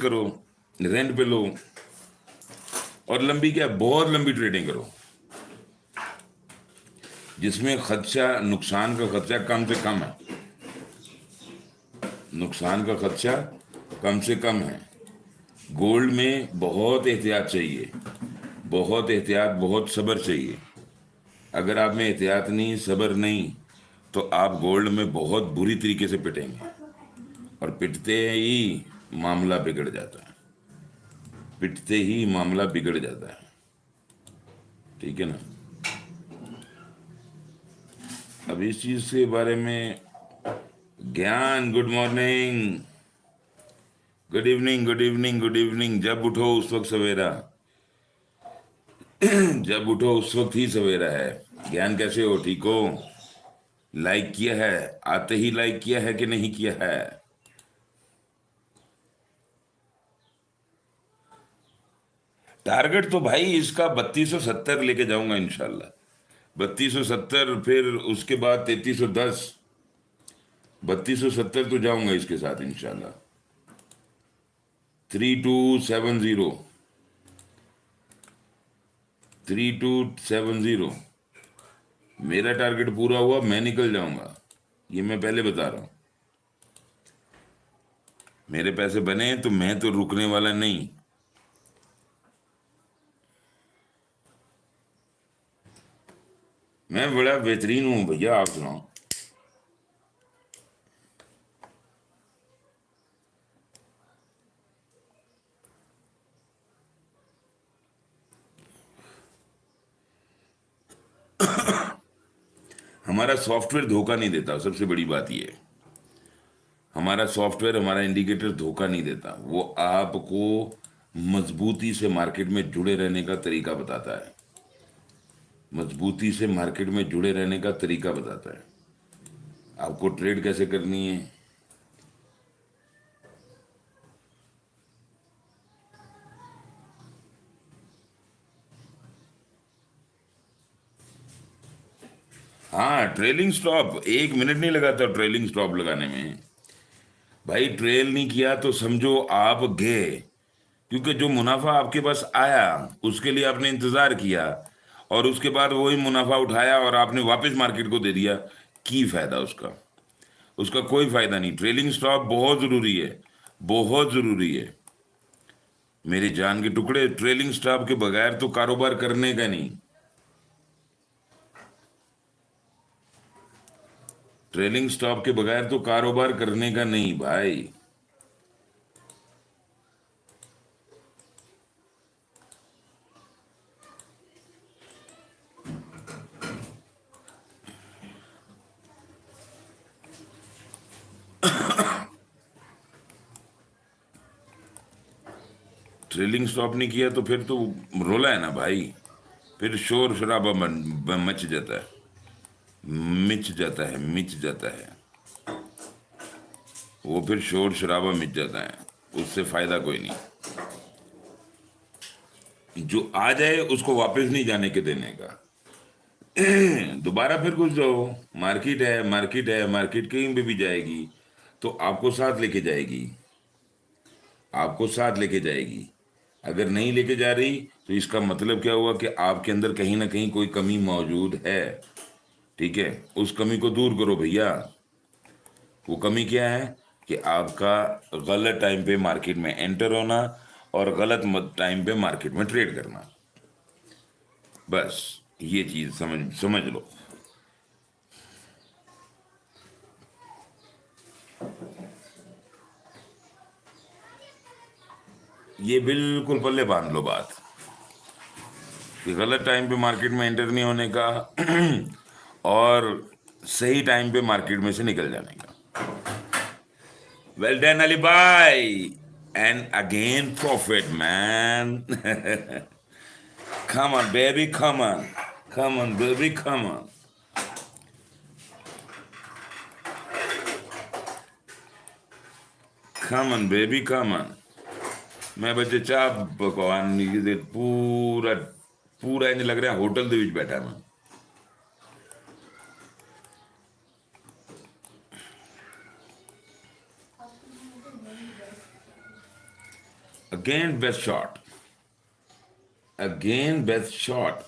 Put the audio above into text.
کرو, رینٹ پہ لو, اور لمبی کیا بہت لمبی ٹریڈنگ کرو جس میں خدشہ, نقصان کا خدشہ کم سے کم ہے. نقصان کا خدشہ کم سے کم ہے. گولڈ میں بہت احتیاط چاہیے, بہت احتیاط, بہت صبر چاہیے. اگر آپ میں احتیاط نہیں, صبر نہیں, تو آپ گولڈ میں بہت بری طریقے سے پٹیں گے, اور پٹتے ہی معاملہ بگڑ جاتا ہے, پٹتے ہی معاملہ بگڑ جاتا ہے. ٹھیک ہے نا. اب اس چیز کے بارے میں گیان, good morning, good evening, good evening, good evening. جب اٹھو اس وقت سویرا, جب اٹھو اس وقت ہی سویرا ہے. گیان کیسے ہو, ٹھیک ہو؟ لائک کیا ہے, آتے ہی لائک کیا ہے کہ نہیں کیا ہے؟ ٹارگٹ تو بھائی اس کا 3270 لے کے جاؤں گا انشاءاللہ. 3270, پھر اس کے بعد 3310. 3270 تو جاؤں گا اس کے ساتھ انشاءاللہ. 3270, 3270 میرا ٹارگٹ پورا ہوا, میں نکل جاؤں گا, یہ میں پہلے بتا رہا ہوں. میرے پیسے بنے تو میں تو رکنے والا نہیں. میں بڑا بہترین ہوں بھیا, آپ سناؤ. ہمارا سافٹ ویئر دھوکہ نہیں دیتا, سب سے بڑی بات یہ ہے. ہمارا سافٹ ویئر, ہمارا انڈیکیٹر دھوکہ نہیں دیتا. وہ آپ کو مضبوطی سے مارکیٹ میں جڑے رہنے کا طریقہ بتاتا ہے. مضبوطی سے مارکیٹ میں جڑے رہنے کا طریقہ بتاتا ہے. آپ کو ٹریڈ کیسے کرنی ہے. ہاں, ٹریلنگ سٹاپ 1 منٹ نہیں لگاتا ٹریلنگ سٹاپ لگانے میں. بھائی ٹریل نہیں کیا تو سمجھو آپ گئے, کیونکہ جو منافع آپ کے پاس آیا اس کے لیے آپ نے انتظار کیا, اور اس کے بعد وہی منافع اٹھایا اور آپ نے واپس مارکیٹ کو دے دیا. کی فائدہ اس کا؟ اس کا کوئی فائدہ نہیں. ٹریلنگ سٹاپ بہت ضروری ہے, بہت ضروری ہے میری جان کے ٹکڑے. ٹریلنگ سٹاپ کے بغیر تو کاروبار کرنے کا نہیں. ٹریلنگ سٹاپ کے بغیر تو کاروبار کرنے کا نہیں بھائی. ٹریلنگ سٹاپ نہیں کیا تو پھر تو رولا ہے نا بھائی. پھر شور شرابہ مچ جاتا ہے, مچ جاتا ہے, مچ جاتا ہے. وہ پھر شور شرابہ مچ جاتا ہے, اس سے فائدہ کوئی نہیں. جو آ جائے اس کو واپس نہیں جانے کے دینے کا. دوبارہ پھر گھس جاؤ. مارکیٹ ہے, مارکیٹ ہے, مارکیٹ کہیں پہ بھی جائے گی تو آپ کو ساتھ لے کے جائے گی, آپ کو ساتھ لے کے جائے گی. اگر نہیں لے کے جا رہی تو اس کا مطلب کیا ہوا کہ آپ کے اندر کہیں نہ کہیں کوئی کمی موجود ہے. ٹھیک ہے, اس کمی کو دور کرو بھیا. وہ کمی کیا ہے کہ آپ کا غلط ٹائم پہ مارکیٹ میں انٹر ہونا اور غلط ٹائم پہ مارکیٹ میں ٹریڈ کرنا. بس یہ چیز سمجھ لو. یہ بالکل پلے باندھ لو بات کہ غلط ٹائم پہ مارکیٹ میں انٹر نہیں ہونے کا اور صحیح ٹائم پہ مارکیٹ میں سے نکل جانے کا. ویل ڈن علی بھائی, and again profit man. Come on baby, come on, come on baby, come on. Come on baby, come on. میں بچے چاہ پکوان پورا پورا انج لگ رہا ہوٹل دے وچ بیٹھا میں. Again best shot. Again best shot.